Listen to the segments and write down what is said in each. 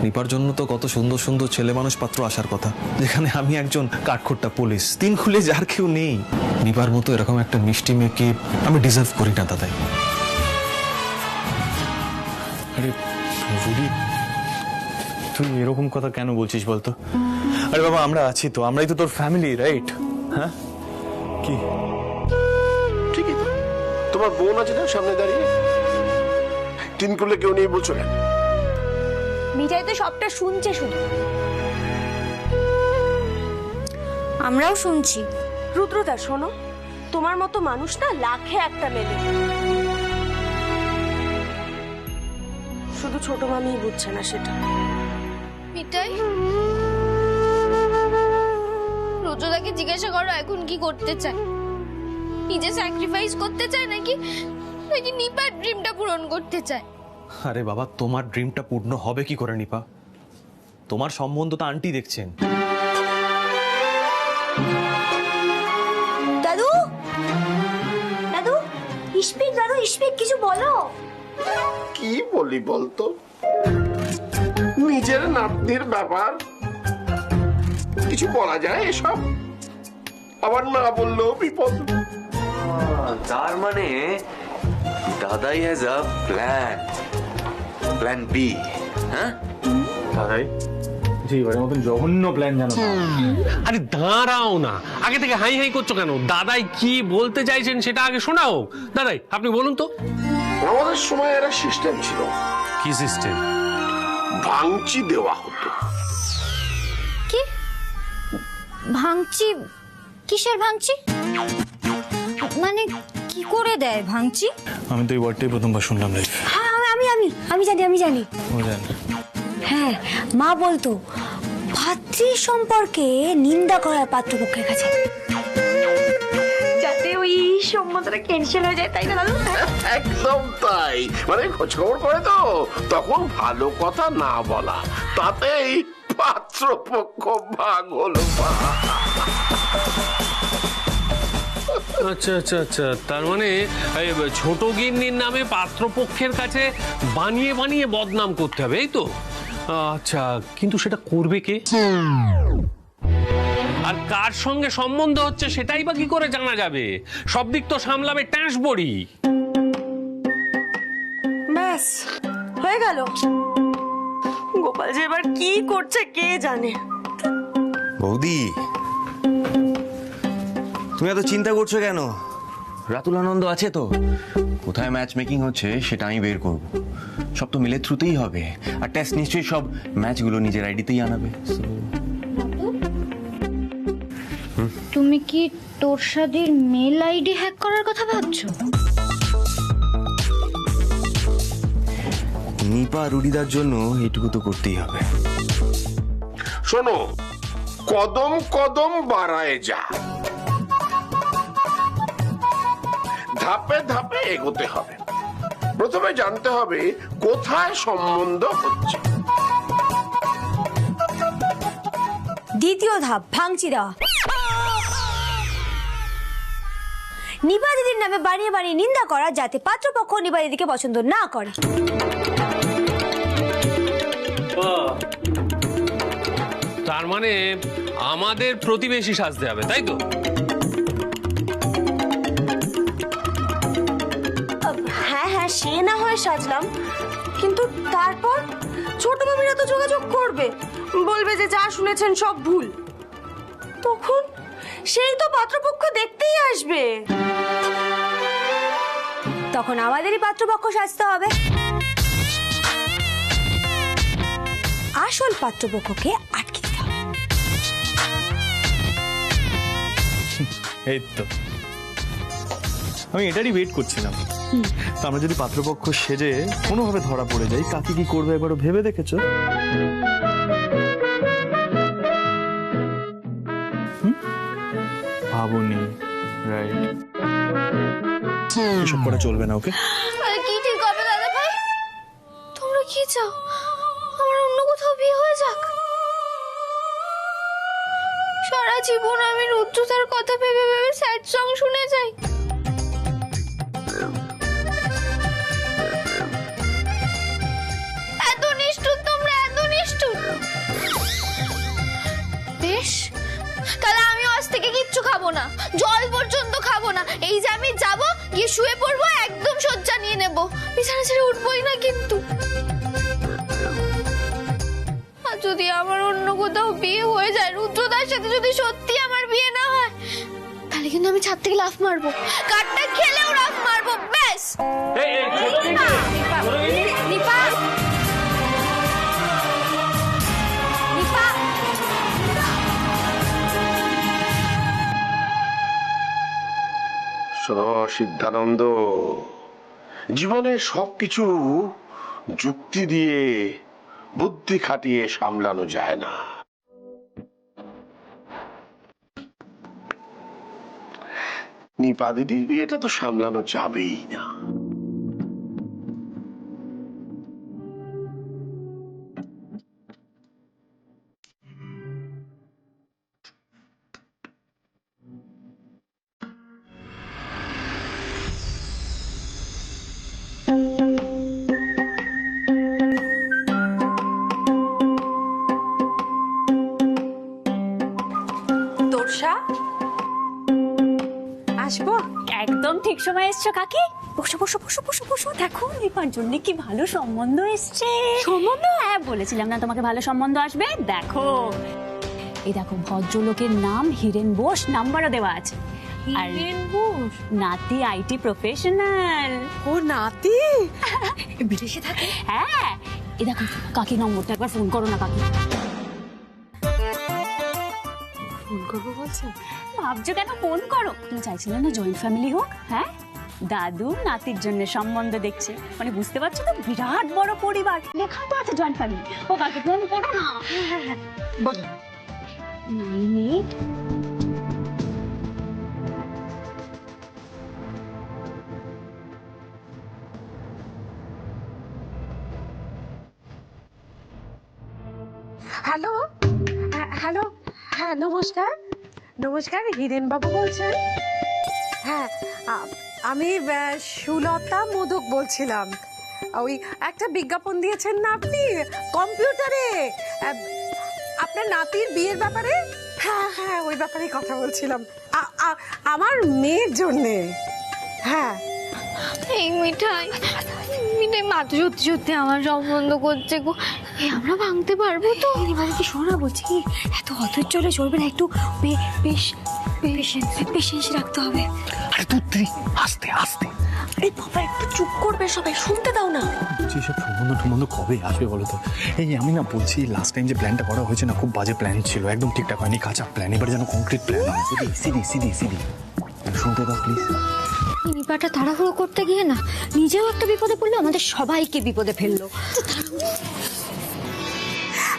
নিপার জন্য তো কত সুন্দর সুন্দর ছেলে মানুষ পাত্র আসার কথা, যেখানে আমি একজন কাঠখোট্টা পুলিশ, তিন খুলে যার কেউ নেই। নিপার মতো এরকম একটা মিষ্টি মেয়েকে আমি ডিজার্ভ করি না দাদাই। আরে রুডি, তুই এরকম কথা কেন বলছিস বলতো? আরে বাবা, আমরা আছি তো, আমরাই তো তোর ফ্যামিলি, রাইট? হ্যাঁ, কি ঠিকই তো, তোমার বোন আছে না সামনে দাঁড়িয়ে, তিন করলে কেউ নেই বলছো কেন? মিঠাই তো সবটা শুনছে শুধু। আমরাও শুনছি। রুদ্রদা শোনো, তোমার মতো মানুষ না লাখে একটা মেলে, শুধু ছোট মামিই বুঝছে না সেটা। মিঠাই, রুদ্রদাকে জিজ্ঞাসা করো এখন কি করতে চায়। নিজে স্যাক্রিফাইস করতে চায় নাকি নাকি নিপার ড্রিমটা পূরণ করতে চায়? আরে বাবা, তোমার ড্রিমটা পূর্ণ হবে কি করে নিপা? তোমার সম্বন্ধ তো আন্টি দেখছেন। দাদু, দাদু, ইস্পিক, দাদু ইস্পিক, কিছু বলো। কি বলি বলতো, নিজের নাতনির ব্যাপার কিছু বলা যায় এসব? আবার না বললেও বিপদ। তার মানে দাদাই হ্যাজ আ প্ল্যান বি। হ্যাঁ দাদাই, জি এবারের মতন জঘন্য প্ল্যান জানো না। আরে দাঁড়াও না, আগে থেকে হাই হাই করছো কেন? দাদাই কি বলতে চাইছেন সেটা আগে শোনা হোক। দাদাই আপনি বলুন তো। আমাদের সময় একটা সিস্টেম ছিল, কি সিস্টেম? ভাঙচি দেওয়া হতো। কি ভাঙচি? কিসের ভাঙচি? মানে কি করে দেয় ভাঙচি? আমি তো এই ওয়ার্ডটাই প্রথমবার শুনলাম লাইফ। হ্যাঁ, আমি জানি। ও জান, হ্যাঁ, মা বলতো ভাতৃ সম্পর্কে নিন্দা করার পাত্রপক্ষের কাছে, যাতে ওই সম্মতটা ক্যান্সেল হয়ে যায়, তাই না দাদু? একদম তাই, মানে খোঁজ খবর করে তো তখন ভালো কথা না বলা, তাতেই পাত্রপক্ষ ভাগ হলো। আচ্ছা আচ্ছা আচ্ছা, তার মানে এই ছোট গিন্নির নামে পাত্রপক্ষের কাছে বানিয়ে বানিয়ে বদনাম করতে হবে, এই তো? আচ্ছা, কিন্তু সেটা করবে কে আর কার সঙ্গে সম্বন্ধ হচ্ছে সেটাই বা কি করে জানা যাবে? সব দিক তো সামলাবে ট্যাঁস বড়ি। ব্যাস হয়ে গেল। গোপাল যে এবার কি করছে কে জানে। বৌদি, তুমি এত চিন্তা করছো কেন? রাতুল আনন্দ আছে তো, কোথায় ম্যাচ মেকিং হচ্ছে সেটা আমি বের করব। সব তো মিলে থ্রুতেই হবে, আর টেস্ট নিশ্চয়ই সব ম্যাচগুলো নিজের আইডিতেই আনাবে। তুমি কি তোরসাদির মেল আইডি হ্যাক করার কথা ভাবছো? নিপা রুডিদার জন্য এইটুকু তো করতেই হবে। শোনো, কদম কদম বাড়ায় যা, ধাপে ধাপে এগোতে হবে। প্রথমে জানতে হবে কোথায় সম্বন্ধ হচ্ছে। দ্বিতীয় ধাপ, ভাঙচি দেওয়া। নিপা দিদির নামে বানিয়ে বানিয়ে নিন্দা করা, যাতে পাত্রপক্ষ নিপা দিদিকে পছন্দ না করে। তার মানে আমাদের প্রতিবেশী সাজতে হবে, তাই তো? হ্যাঁ, সে না হয় সাজলাম, কিন্তু তারপর ছোট মামিরা তো যোগাযোগ করবে, বলবে যে যা শুনেছেন সব ভুল। তখন সেই তো পাত্রপক্ষ দেখতেই আসবে। তখন আমাদেরই পাত্রপক্ষ সাজতে হবে। আসল পাত্রপক্ষকে আটকে দিতে হবে। এই তো, আমি এটারই ওয়েট করছিলাম। তো আমরা যদি পাত্রপক্ষ সেজে কোনোভাবে ধরা পড়ে যাই, কাকে কি করবে একবারও ভেবে দেখেছো? ভাবনি, রাইট? এসব করা চলবে না, ওকে? আরে কি ঠিক হবে দাদা ভাই? তোমরা কি চাও আমার অন্য কোথাও বিয়ে হয়ে যাক? সারা জীবন আমি রুদ্রতার কথা ভেবে ভেবে স্যাড সং শুনে যাই। এত নিষ্ঠুর তোমরা, এত নিষ্ঠুর। না, জল পর্যন্ত খাবো না। এই যে আমি যাব, গিয়ে শুয়ে পড়বো, একদম শয্যা নিয়ে নেব, বিছানা ছেড়ে উঠবোই না কিন্তু। আর যদি আমার অন্য কোথাও বিয়ে হয়ে যায়, রুদ্রদার সাথে যদি সত্যি আমার বিয়ে না হয়, তাহলে কিন্তু আমি ছাদ থেকে লাফ মারবো, কাঠটা খেলেও লাফ মারবো, ব্যাস। নিপা, শোনো সিদ্ধানন্দ, জীবনে সবকিছু যুক্তি দিয়ে বুদ্ধি খাটিয়ে সামলানো যায় না। নিপা দিদির বিয়েটা তো সামলানো যাবেই না। তোরসা, আসবো? একদম ঠিক সময় এসছো কাকি। বসো বসো বসো বসো বসো, দেখো নিপার জন্য কি ভালো সম্বন্ধ এসছে। সম্বন্ধ? হ্যাঁ, বলেছিলাম না তোমাকে ভালো সম্বন্ধ আসবে। দেখো, এই দেখো, ভদ্রলোকের নাম হিরেন বোস, নাম্বারও দেওয়া আছে। হিরেন বোস, নাতি আইটি প্রফেশনাল। ও নাতি বিদেশে থাকে? হ্যাঁ, এই দেখো কাকি নম্বরটা একবার ফোন করো না কাকি। ফোন করবো বলছে? ভাবছো কেন, ফোন করো। তুমি চাইছিলে না জয়েন্ট ফ্যামিলি হোক? হ্যাঁ, দাদু নাতির জন্য সম্বন্ধ দেখছে, মানে বুঝতে পারছো তো, বিরাট বড় পরিবার, লেখা তো আছে জয়েন্ট ফ্যামিলি। ও কাকে ফোন করো না। বলো। 98 হ্যালো, হ্যালো, হ্যাঁ নমস্কার, নমস্কার, হিরেন বাবু বলছেন? হ্যাঁ, আমি সুলতা মোদক বলছিলাম। ওই একটা বিজ্ঞাপন দিয়েছেন না আপনি কম্পিউটারে, আপনার নাতির বিয়ের ব্যাপারে। হ্যাঁ হ্যাঁ, ওই ব্যাপারেই কথা বলছিলাম, আমার মেয়ের জন্যে। হ্যাঁ, এই মিঠাই, মিঠাই মাথা সত্যি সত্যি আমার সম্বন্ধ করছে গো। এই আমরা ভাঙতে পারবো তো? কি শোনা, বলছি কি, এত অধৈর্য হলে চলবে না, একটু পেশেন্স রাখতে হবে। আরে তুই আস্তে আস্তে। এই বাবা একটু চুপ করবে সবাই, শুনতে দাও না। যেসব সম্বন্ধ কবে আসবে বলো তো? এই আমি না বলছি, লাস্ট টাইম যে প্ল্যানটা করা হয়েছে না, খুব বাজে প্ল্যান ছিল, একদম ঠিকঠাক হয়নি, কাঁচা প্ল্যান। এবার যেন কংক্রিট প্ল্যান হয়। সিদি শুনতে দাও প্লিজ। নিপাটা তাড়াহুড়ো করতে গিয়ে না নিজেও একটা বিপদে পড়লো, আমাদের সবাইকে বিপদে ফেললো।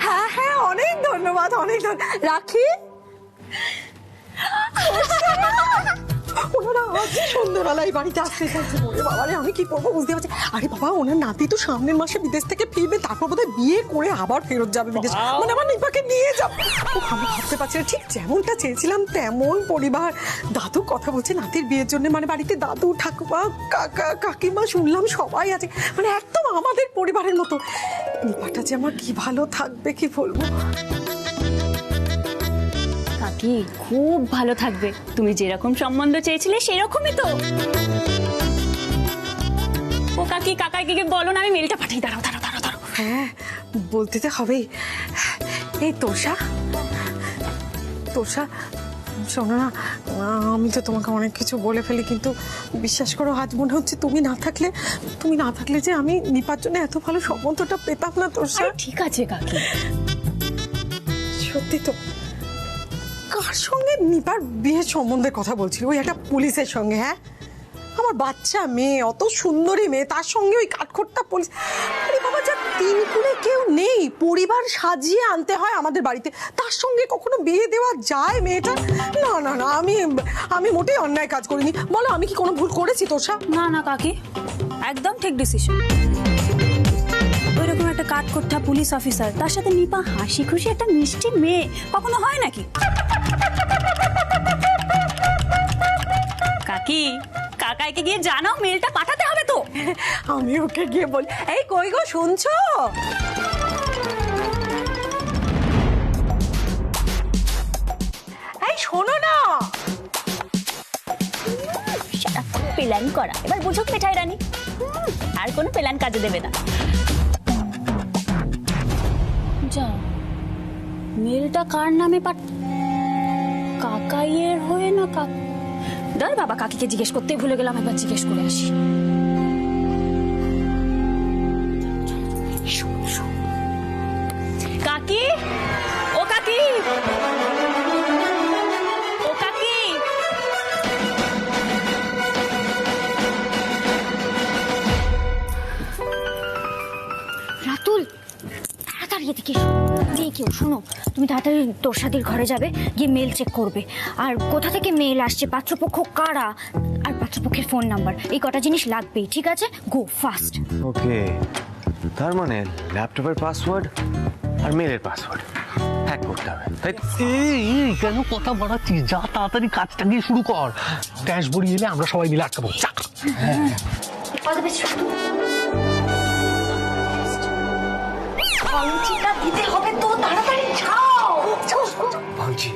হ্যাঁ হ্যাঁ, অনেক ধন্যবাদ, অনেক রাখি। ওনারা আজ সন্ধ্যাবেলায় বাড়িতে আসতে চাইছে। বলে বাবা রে, আমি কি করবো বুঝতে পারছি। আরে বাবা, ওনার নাতি তো সামনের মাসে বিদেশ থেকে ফিরবে, তারপর বোধহয় বিয়ে করে আবার ফেরত যাবে বিদেশ, মানে আমার নিপাকে নিয়ে যাবে। আমি ভাবতে পারছি না, ঠিক যেমনটা চেয়েছিলাম তেমন পরিবার। দাদু কথা বলছে নাতির বিয়ের জন্য, মানে বাড়িতে দাদু ঠাকুমা কাকা কাকিমা শুনলাম সবাই আছে, মানে একদম আমাদের পরিবারের মতো। নিপাটা যে আমার কি ভালো থাকবে কি বলবো। কাকি খুব ভালো থাকবে, তুমি যেরকম সম্বন্ধ চেয়েছিলে সেরকমই তো। ও কাকি, কাকাইকে বলো না, আমি মেলটা পাঠাই। দাঁড়াও দাঁড়াও দাঁড়াও দাঁড়াও। হ্যাঁ, বলতে তো হবেই। এই তোষা, শোনো না, আমি তো তোমাকে অনেক কিছু বলে ফেলি, কিন্তু বিশ্বাস করো আজ মনে হচ্ছে তুমি না থাকলে যে আমি নিপার জন্য এত ভালো সম্বন্ধটা পেতাম না তোষা। ঠিক আছে কাকি, সত্যি তো। কার সঙ্গে নিপার বিয়ের সম্বন্ধে কথা বলছিল? ওই একটা পুলিশের সঙ্গে। হ্যাঁ, আমার বাচ্চা মেয়ে, অত সুন্দরী মেয়ে, তার সঙ্গে ওই কাঠখোট্টা পুলিশ। আরে বাবা, যা তিন কুলে কেউ নেই, পরিবার সাজিয়ে আনতে হয় আমাদের বাড়িতে, তার সঙ্গে কখনো বিয়ে দেওয়া যায় মেয়েটা? না না না, আমি মোটেই অন্যায় কাজ করিনি। বলো, আমি কি কোনো ভুল করেছি তোষা? না না কাকি, একদম ঠিক ডিসিশন। ওইরকম একটা কাঠখোট্টা পুলিশ অফিসার, তার সাথে নিপা হাসি খুশি একটা মিষ্টি মেয়ে, কখনো হয় নাকি? কাকি, কাকাইকে গিয়ে জানাও মেলটা পাঠাতে হবে তো। আমি ওকে গিয়ে বল। এই কই গো, শুনছো? এই শোনো না, প্ল্যান করা। এবার বুঝুক মিঠাই রানী, আর কোনো প্ল্যান কাজে দেবে না। যা, মেলটা কার নামে কাকাইয়ের হয়ে না দাঁড় বাবা, কাকিকে জিজ্ঞেস করতেই ভুলে গেলাম, একবার জিজ্ঞেস করে আসি। কাকি, ও কাকি, ও কাকি, রাতুল, তাড়াতাড়ি এদিকে এসো। নেই কেউ, শোনো, তুমি তাড়াতাড়ি তোরসাদির ঘরে যাবে, গিয়ে মেল চেক করবে। আর কোথা থেকে মেল আসছে, পাত্রপক্ষ কারা, আর পাত্রপক্ষের ফোন নাম্বার, এই কটা জিনিস লাগবেই, ঠিক আছে? গো ফাস্ট। ওকে, তার মানে ল্যাপটপের পাসওয়ার্ড আর মেলের পাসওয়ার্ড হ্যাক করতে হবে, তাই তো? এই কেন কথা বাড়াচ্ছিস? যা তাড়াতাড়ি কাজটা গিয়ে শুরু কর। ড্যাশবোর্ড এলে আমরা সবাই মিলে আটকাবো। দিতে হবে তো, তাড়াতাড়ি যাও। ভাঙছি